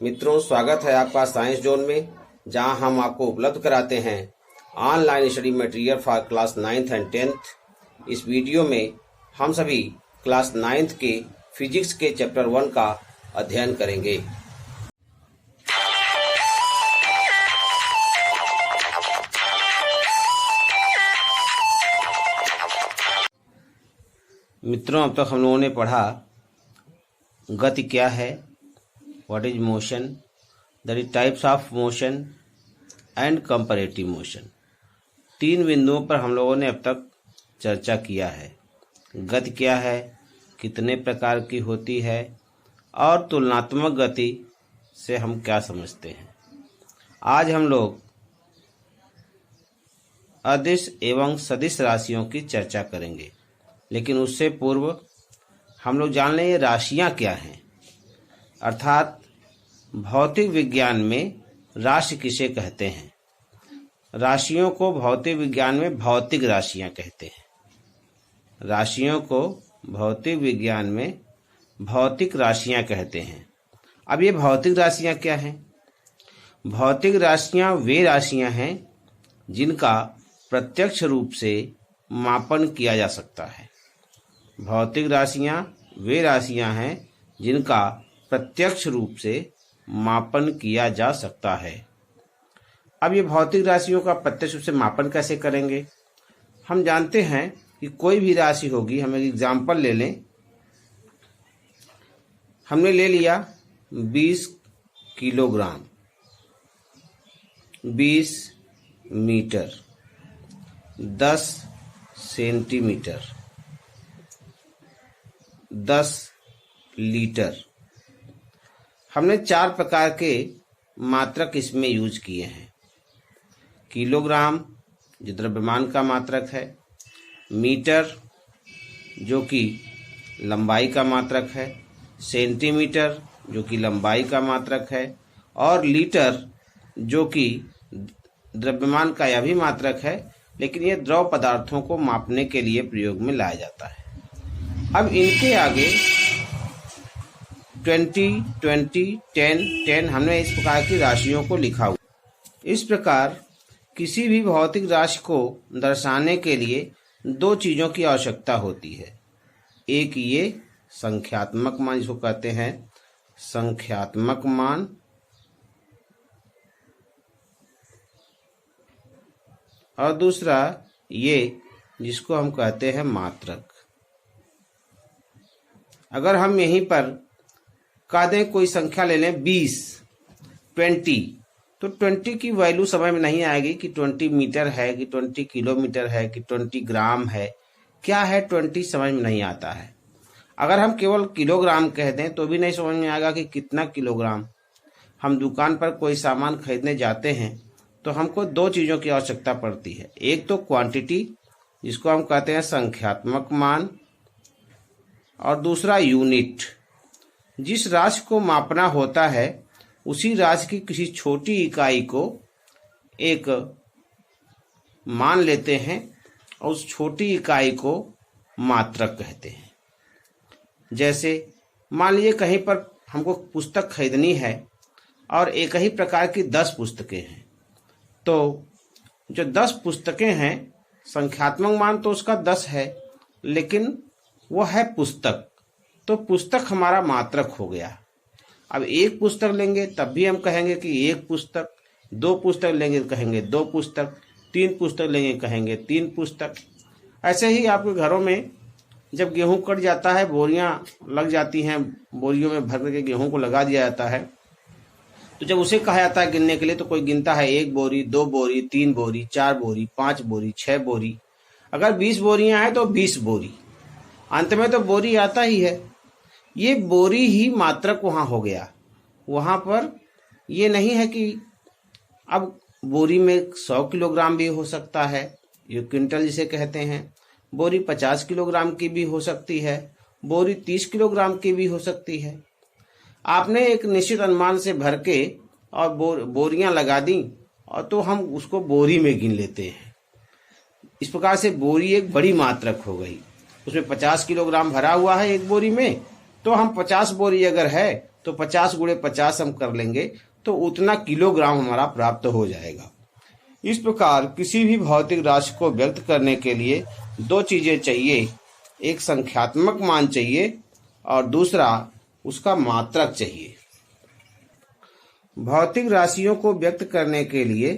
मित्रों, स्वागत है आपका साइंस जोन में, जहां हम आपको उपलब्ध कराते हैं online study material for class 9th and 10th। इस वीडियो में हम सभी क्लास 9th के फिजिक्स के चैप्टर 1 का अध्ययन करेंगे। मित्रों, अब तक हम लोगों ने पढ़ा गति क्या है, what is motion, that is types of motion and comparative motion. 3 बिंदुओं पर हम लोगों ने अब तक चर्चा किया है। गति क्या है, कितने प्रकार की होती है और तुलनात्मक गति से हम क्या समझते हैं। आज हम लोग अदिश एवं सदिश राशियों की चर्चा करेंगे, लेकिन उससे पूर्व हम लोग जान लें ये राशियां क्या हैं। अर्थात भौतिक विज्ञान में राशि किसे कहते हैं। राशियों को भौतिक विज्ञान में भौतिक राशियां कहते हैं। राशियों को भौतिक विज्ञान में भौतिक राशियां कहते हैं। अब ये भौतिक राशियां क्या हैं? भौतिक राशियां वे राशियां हैं जिनका प्रत्यक्ष रूप से मापन किया जा सकता है। भौतिक राशियां वे राशियां हैं जिनका प्रत्यक्ष रूप से मापन किया जा सकता है। अब ये भौतिक राशियों का प्रत्यक्ष रूप से मापन कैसे करेंगे? हम जानते हैं कि कोई भी राशि होगी, हम एक एग्जाम्पल ले लें। हमने ले लिया 20 किलोग्राम, 20 मीटर, 10 सेंटीमीटर, 10 लीटर। हमने 4 प्रकार के मात्रक इसमें यूज किए हैं। किलोग्राम जो द्रव्यमान का मात्रक है, मीटर जो कि लंबाई का मात्रक है, सेंटीमीटर जो कि लंबाई का मात्रक है, और लीटर जो कि द्रव्यमान का यह भी मात्रक है, लेकिन ये द्रव पदार्थों को मापने के लिए प्रयोग में लाया जाता है। अब इनके आगे 20, 20, 10, 10 हमने इस प्रकार की राशियों को लिखा हुआ। इस प्रकार किसी भी भौतिक राशि को दर्शाने के लिए 2 चीजों की आवश्यकता होती है। एक ये संख्यात्मक मान, जिसको कहते हैं संख्यात्मक मान, और दूसरा ये जिसको हम कहते हैं मात्रक। अगर हम यहीं पर कह दें कोई संख्या ले लें 20, 20, तो 20 की वैल्यू समझ में नहीं आएगी कि 20 मीटर है कि 20 किलोमीटर है कि 20 ग्राम है। क्या है 20 समझ में नहीं आता है। अगर हम केवल किलोग्राम कह दें तो भी नहीं समझ में आएगा कि कितना किलोग्राम। हम दुकान पर कोई सामान खरीदने जाते हैं तो हमको 2 चीज़ों की आवश्यकता पड़ती है। एक तो क्वांटिटी, जिसको हम कहते हैं संख्यात्मक मान, और दूसरा यूनिट। जिस राशि को मापना होता है उसी राशि की किसी छोटी इकाई को एक मान लेते हैं और उस छोटी इकाई को मात्रक कहते हैं। जैसे मान लीजिए कहीं पर हमको पुस्तक खरीदनी है और एक ही प्रकार की 10 पुस्तकें हैं, तो जो 10 पुस्तकें हैं, संख्यात्मक मान तो उसका 10 है, लेकिन वो है पुस्तक, तो पुस्तक हमारा मात्रक हो गया। अब एक पुस्तक लेंगे तब भी हम कहेंगे कि एक पुस्तक, 2 पुस्तक लेंगे तो कहेंगे 2 पुस्तक, 3 पुस्तक लेंगे कहेंगे 3 पुस्तक। ऐसे ही आपके घरों में जब गेहूं कट जाता है, बोरियां लग जाती हैं, बोरियों में भर के गेहूं को लगा दिया जाता है, तो जब उसे कहा जाता है गिनने के लिए तो कोई गिनता है 1 बोरी, 2 बोरी, 3 बोरी, 4 बोरी, 5 बोरी, 6 बोरी। अगर 20 बोरियां हैं तो 20 बोरी, अंत में तो बोरी आता ही है। ये बोरी ही मात्रक वहां हो गया। वहां पर ये नहीं है कि अब बोरी में 100 किलोग्राम भी हो सकता है, ये क्विंटल जिसे कहते हैं। बोरी 50 किलोग्राम की भी हो सकती है, बोरी 30 किलोग्राम की भी हो सकती है। आपने एक निश्चित अनुमान से भर के और बोरियां लगा दी और तो हम उसको बोरी में गिन लेते हैं। इस प्रकार से बोरी एक बड़ी मात्रक हो गई। उसमें 50 किलोग्राम भरा हुआ है एक बोरी में, तो हम 50 बोरी अगर है तो 50 गुणे 50 हम कर लेंगे तो उतना किलोग्राम हमारा प्राप्त हो जाएगा। इस प्रकार किसी भी भौतिक राशि को व्यक्त करने के लिए दो चीजें चाहिए, एक संख्यात्मक मान चाहिए और दूसरा उसका मात्रक चाहिए। भौतिक राशियों को व्यक्त करने के लिए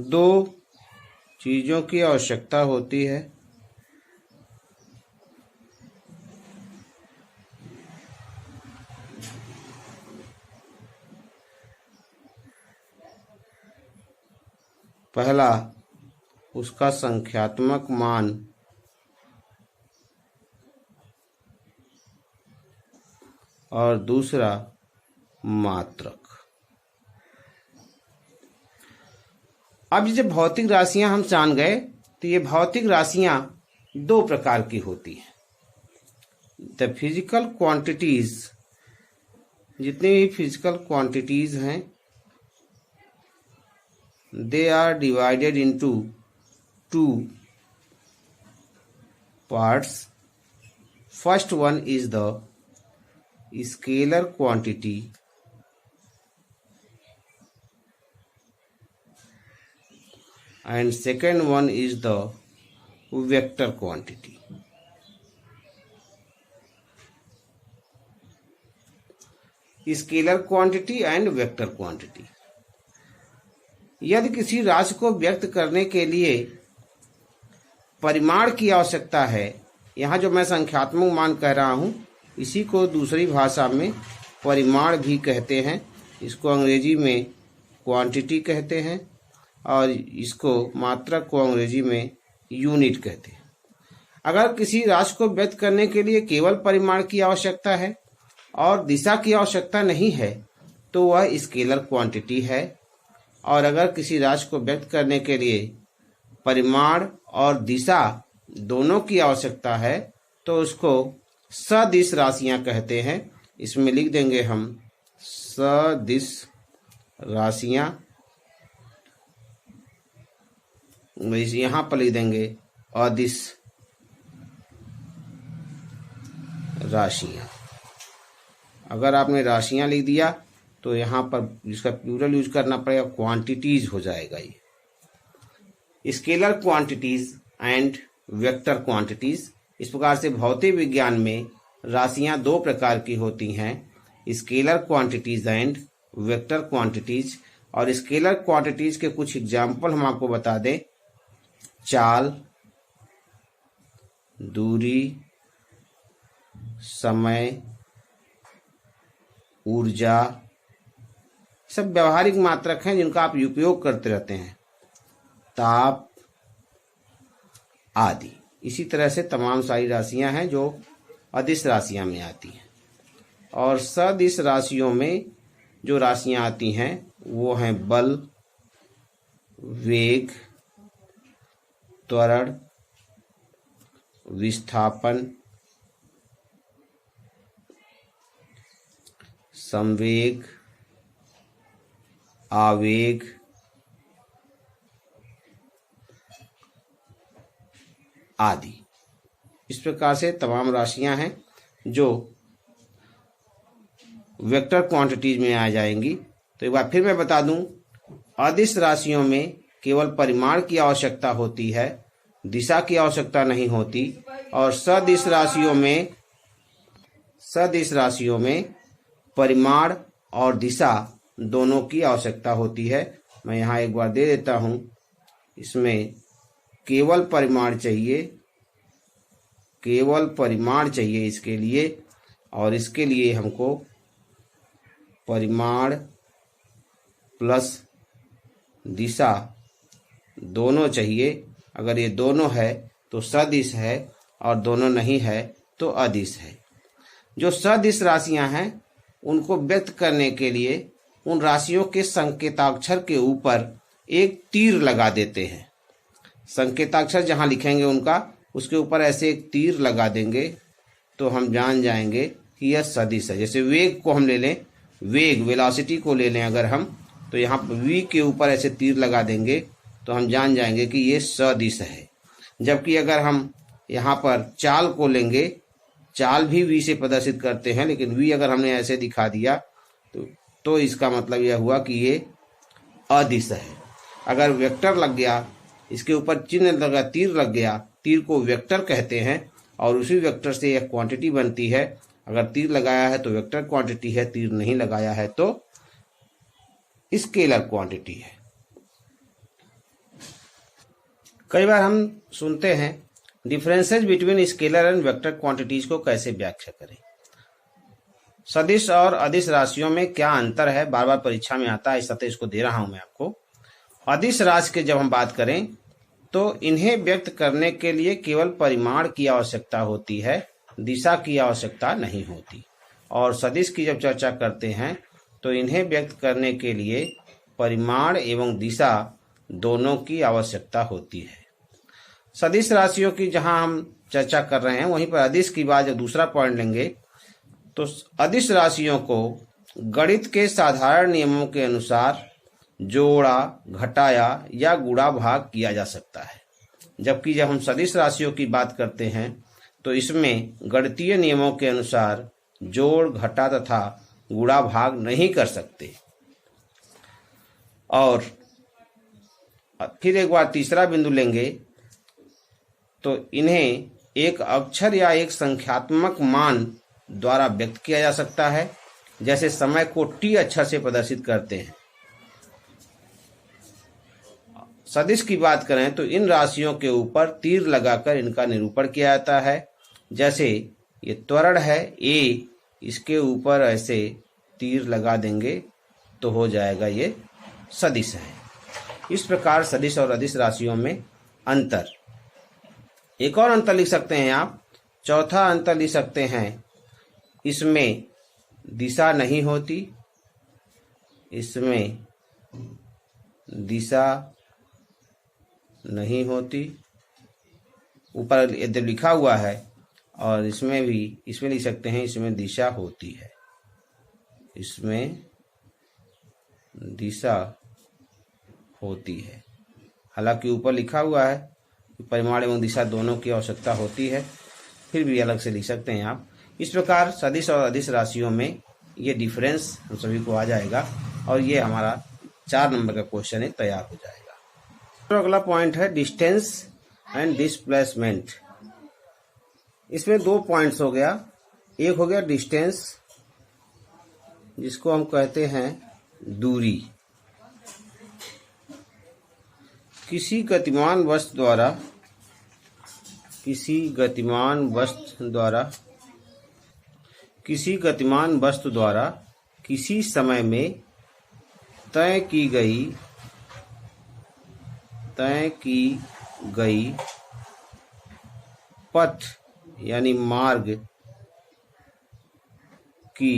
दो चीजों की आवश्यकता होती है। पहला उसका संख्यात्मक मान और दूसरा मात्रक। अब जब भौतिक राशियां हम जान गए तो ये भौतिक राशियां दो प्रकार की होती हैं। द फिजिकल क्वांटिटीज, जितनी भी फिजिकल क्वांटिटीज हैं, they are divided into two parts. First one is the scalar quantity and second one is the vector quantity. Scalar quantity and vector quantity. यदि किसी राशि को व्यक्त करने के लिए परिमाण की आवश्यकता है, यहाँ जो मैं संख्यात्मक मान कह रहा हूँ इसी को दूसरी भाषा में परिमाण भी कहते हैं। इसको अंग्रेजी में क्वांटिटी कहते हैं और इसको मात्रक को अंग्रेजी में यूनिट कहते हैं। अगर किसी राशि को व्यक्त करने के लिए केवल परिमाण की आवश्यकता है और दिशा की आवश्यकता नहीं है तो वह स्केलर क्वांटिटी है, और अगर किसी राशि को व्यक्त करने के लिए परिमाण और दिशा दोनों की आवश्यकता है तो उसको सदिश राशियां कहते हैं। इसमें लिख देंगे हम सदिश राशियां, यहाँ पर लिख देंगे अदिश राशियां। अगर आपने राशियां लिख दिया तो यहाँ पर जिसका प्लूरल यूज करना पड़ेगा, क्वांटिटीज हो जाएगा ये। Scalar quantities and vector quantities. इस प्रकार से भौतिक विज्ञान में राशियां दो प्रकार की होती हैं, scalar quantities and vector quantities. और स्केलर क्वांटिटीज के कुछ एग्जाम्पल हम आपको बता दें, चाल, दूरी, समय, ऊर्जा, सब व्यवहारिक मात्रक हैं जिनका आप उपयोग करते रहते हैं, ताप आदि। इसी तरह से तमाम सारी राशियां हैं जो अदिश राशियां में आती हैं। और सदिश राशियों में जो राशियां आती हैं वो हैं बल, वेग, त्वरण, विस्थापन, संवेग, आवेग, आदि। इस प्रकार से तमाम राशियां हैं जो वेक्टर क्वांटिटीज में आ जाएंगी। तो एक बार फिर मैं बता दूं, अदिश राशियों में केवल परिमाण की आवश्यकता होती है, दिशा की आवश्यकता नहीं होती। और सदिश राशियों में परिमाण और दिशा दोनों की आवश्यकता होती है। मैं यहाँ एक बार दे देता हूँ, इसमें केवल परिमाण चाहिए इसके लिए, और इसके लिए हमको परिमाण प्लस दिशा दोनों चाहिए। अगर ये दोनों है तो सदिश है और दोनों नहीं है तो अदिश है। जो सदिश राशियां हैं उनको व्यक्त करने के लिए उन राशियों के संकेताक्षर के ऊपर एक तीर लगा देते हैं। संकेताक्षर जहां लिखेंगे उनका, उसके ऊपर ऐसे एक तीर लगा देंगे तो हम जान जाएंगे कि यह सदिश है। जैसे वेग को हम ले लें, वेग वेलोसिटी को ले लें अगर हम, तो यहाँ पर v के ऊपर ऐसे तीर लगा देंगे तो हम जान जाएंगे कि ये सदिश है। जबकि अगर हम यहाँ पर चाल को लेंगे, चाल भी v से प्रदर्शित करते हैं, लेकिन v अगर हमने ऐसे दिखा दिया तो इसका मतलब यह हुआ कि ये अदिश है। अगर वेक्टर लग गया, इसके ऊपर चिन्ह लगा, तीर लग गया, तीर को वेक्टर कहते हैं और उसी वेक्टर से यह क्वांटिटी बनती है। अगर तीर लगाया है तो वेक्टर क्वांटिटी है, तीर नहीं लगाया है तो स्केलर क्वांटिटी है। कई बार हम सुनते हैं differences between scalar and vector quantities को कैसे व्याख्या करें। सदिश और अदिश राशियों में क्या अंतर है, बार बार परीक्षा में आता है, इस तरह इसको दे रहा हूं मैं आपको। अदिश राशि की जब हम बात करें तो इन्हें व्यक्त करने के लिए केवल परिमाण की आवश्यकता होती है, दिशा की आवश्यकता नहीं होती। और सदिश की जब चर्चा करते हैं तो इन्हें व्यक्त करने के लिए परिमाण एवं दिशा दोनों की आवश्यकता होती है। सदिश राशियों की जहां हम चर्चा कर रहे हैं, वहीं पर अदिश की बात जब दूसरा पॉइंट लेंगे तो अदिश राशियों को गणित के साधारण नियमों के अनुसार जोड़ा, घटाया या गुणा भाग किया जा सकता है। जबकि जब हम सदिश राशियों की बात करते हैं तो इसमें गणितीय नियमों के अनुसार जोड़, घटा तथा गुणा भाग नहीं कर सकते। और फिर एक बार तीसरा बिंदु लेंगे तो इन्हें एक अक्षर या एक संख्यात्मक मान द्वारा व्यक्त किया जा सकता है। जैसे समय को टी अक्षर से प्रदर्शित करते हैं। सदिश की बात करें तो इन राशियों के ऊपर तीर लगाकर इनका निरूपण किया जाता है। जैसे ये त्वरण है ए, इसके ऊपर ऐसे तीर लगा देंगे तो हो जाएगा ये सदिश है। इस प्रकार सदिश और अदिश राशियों में अंतर। एक और अंतर लिख सकते हैं आप, चौथा अंतर लिख सकते हैं, इसमें दिशा नहीं होती, इसमें दिशा नहीं होती। ऊपर यदि लिखा हुआ है और इसमें लिख सकते हैं इसमें दिशा होती है, इसमें दिशा होती है। हालांकि ऊपर लिखा हुआ है कि परिमाण एवं दिशा दोनों की आवश्यकता होती है, फिर भी अलग से लिख सकते हैं आप। इस प्रकार सदिश और अदिश राशियों में ये डिफरेंस हम सभी को आ जाएगा और ये हमारा 4 नंबर का क्वेश्चन है, तैयार हो जाएगा। तो अगला पॉइंट है डिस्टेंस एंड डिस्प्लेसमेंट। इसमें 2 पॉइंट्स हो गया। एक हो गया डिस्टेंस, जिसको हम कहते हैं दूरी। किसी गतिमान वस्तु द्वारा किसी समय में तय की गई पथ यानी मार्ग की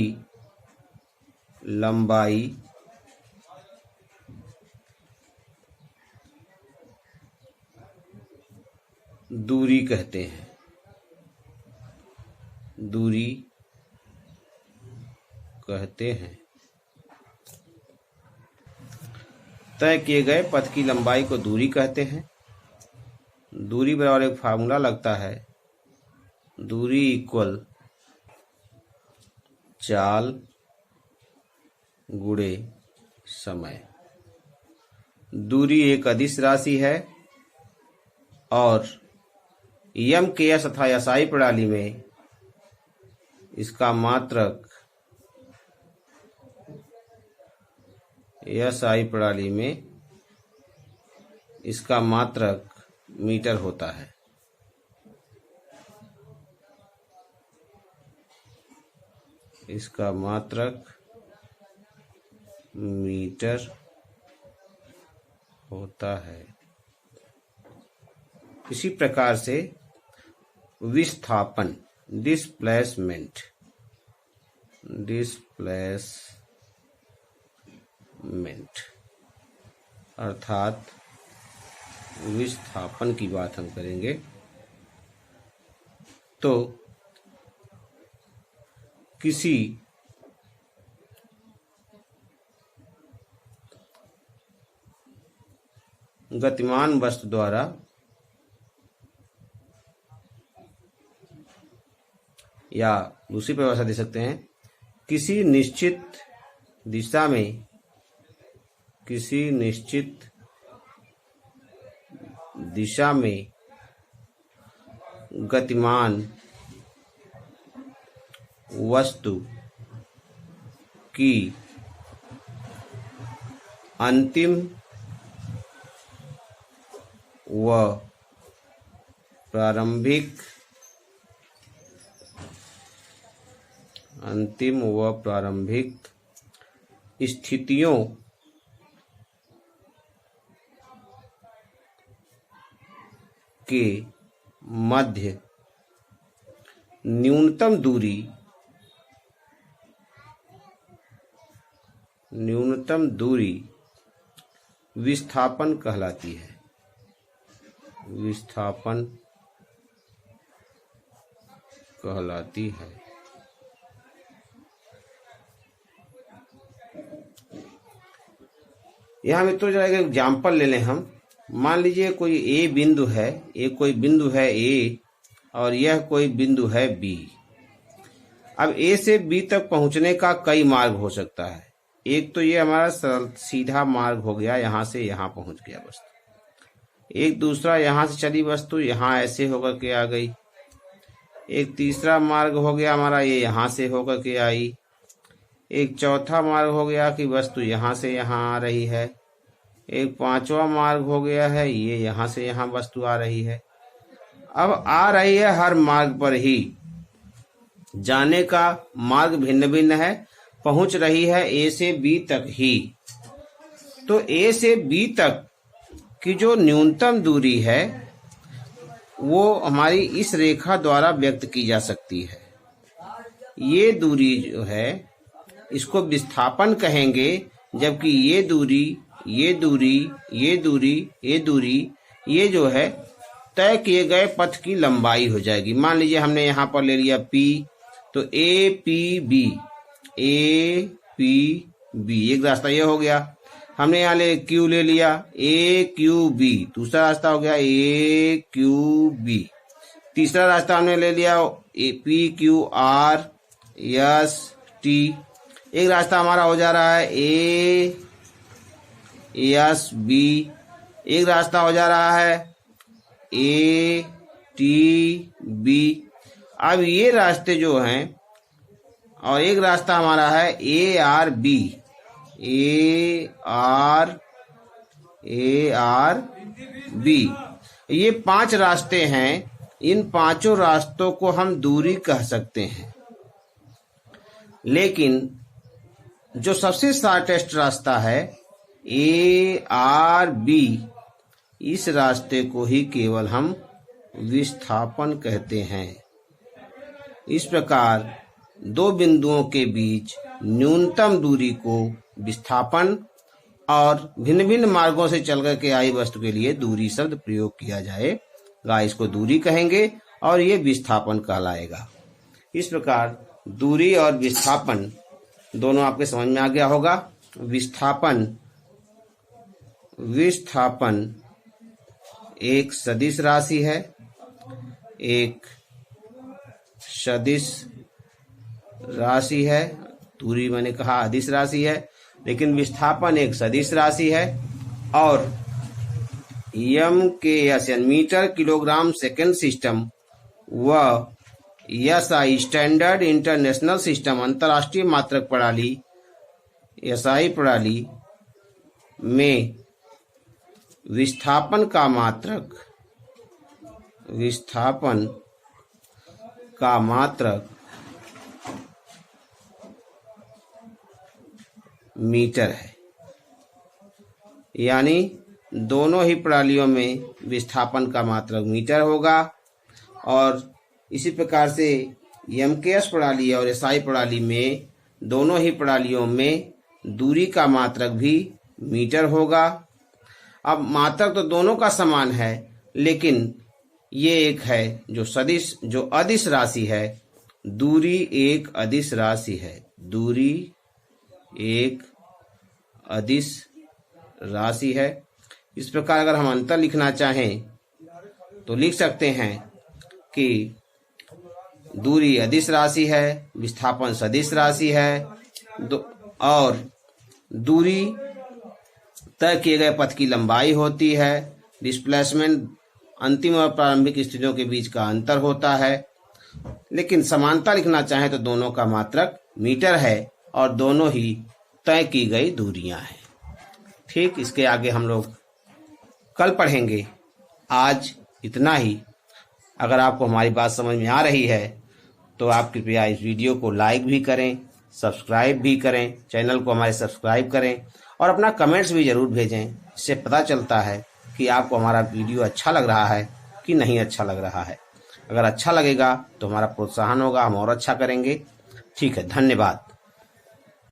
लंबाई दूरी कहते हैं। तय किए गए पथ की लंबाई को दूरी कहते हैं। दूरी बराबर एक फार्मूला लगता है, दूरी इक्वल चाल गुणे समय। दूरी एक अदिश राशि है और यम के एस तथा एसआई प्रणाली में इसका मात्रक मीटर होता है। इसका मात्रक मीटर होता है। इसी प्रकार से विस्थापन डिस्प्लेसमेंट अर्थात विस्थापन की बात हम करेंगे तो किसी गतिमान वस्तु द्वारा या दूसरी परिभाषा दे सकते हैं, किसी निश्चित दिशा में गतिमान वस्तु की अंतिम व प्रारंभिक स्थितियों के मध्य न्यूनतम दूरी विस्थापन कहलाती है। यहाँ मित्रों जरा एक एग्जाम्पल ले लें हम। मान लीजिए कोई ए बिंदु है, कोई बिंदु है ए और यह कोई बिंदु है बी। अब ए से बी तक पहुंचने का कई मार्ग हो सकता है। एक तो ये हमारा सीधा मार्ग हो गया, यहाँ से यहाँ पहुंच गया वस्तु। एक दूसरा यहाँ से चली वस्तु यहाँ ऐसे होकर के आ गई। एक तीसरा मार्ग हो गया हमारा, ये यहाँ से होकर के आई। एक चौथा मार्ग हो गया कि वस्तु यहाँ से यहाँ आ रही है। एक पांचवा मार्ग हो गया है, ये यहाँ से यहाँ वस्तु आ रही है। अब आ रही है, हर मार्ग पर ही जाने का मार्ग भिन्न भिन्न है, पहुंच रही है ए से बी तक ही। तो ए से बी तक की जो न्यूनतम दूरी है वो हमारी इस रेखा द्वारा व्यक्त की जा सकती है। ये दूरी जो है इसको विस्थापन कहेंगे, जबकि ये दूरी ये जो है तय किए गए पथ की लंबाई हो जाएगी। मान लीजिए हमने यहाँ पर ले लिया P, तो APB एक रास्ता ये हो गया। हमने यहाँ Q ले लिया AQB, दूसरा रास्ता हो गया AQB। तीसरा रास्ता हमने ले लिया PQRST। एक रास्ता हमारा हो जा रहा है ASB। एक रास्ता हो जा रहा है ATB। अब ये रास्ते जो हैं, और एक रास्ता हमारा है ARB। ये 5 रास्ते हैं। इन पांचों रास्तों को हम दूरी कह सकते हैं, लेकिन जो सबसे शॉर्टेस्ट रास्ता है ARB, इस रास्ते को ही केवल हम विस्थापन कहते हैं। इस प्रकार दो बिंदुओं के बीच न्यूनतम दूरी को विस्थापन और भिन्न भिन्न मार्गों से चल करके आई वस्तु के लिए दूरी शब्द प्रयोग किया जाएगा। इसको दूरी कहेंगे और ये विस्थापन कहलाएगा। इस प्रकार दूरी और विस्थापन दोनों आपके समझ में आ गया होगा। विस्थापन एक सदिश राशि है, दूरी मैंने कहा अदिश राशि है, लेकिन विस्थापन एक सदिश राशि है। और MKS metre kilogram second system व SI स्टैंडर्ड इंटरनेशनल सिस्टम अंतर्राष्ट्रीय मात्रक प्रणाली SI प्रणाली में विस्थापन का मात्रक मीटर है। यानी दोनों ही प्रणालियों में विस्थापन का मात्रक मीटर होगा। और इसी प्रकार से MKS प्रणाली और SI प्रणाली में दोनों ही प्रणालियों में दूरी का मात्रक भी मीटर होगा। अब मात्रक तो दोनों का समान है, लेकिन ये एक है जो अदिश राशि है, दूरी एक अदिश राशि है। दूरी एक अदिश राशि है। इस प्रकार अगर हम अंतर लिखना चाहें तो लिख सकते हैं कि दूरी अदिश राशि है, विस्थापन सदिश राशि है, और दूरी तय किए गए पथ की लंबाई होती है। डिस्प्लेसमेंट अंतिम और प्रारंभिक स्थितियों के बीच का अंतर होता है। लेकिन समानता लिखना चाहें तो दोनों का मात्रक मीटर है और दोनों ही तय की गई दूरियां हैं। ठीक, इसके आगे हम लोग कल पढ़ेंगे। आज इतना ही। अगर आपको हमारी बात समझ में आ रही है तो आप कृपया इस वीडियो को लाइक भी करें, सब्सक्राइब भी करें, चैनल को हमारे सब्सक्राइब करें और अपना कमेंट्स भी ज़रूर भेजें। इससे पता चलता है कि आपको हमारा वीडियो अच्छा लग रहा है कि नहीं अच्छा लग रहा है। अगर अच्छा लगेगा तो हमारा प्रोत्साहन होगा, हम और अच्छा करेंगे। ठीक है, धन्यवाद।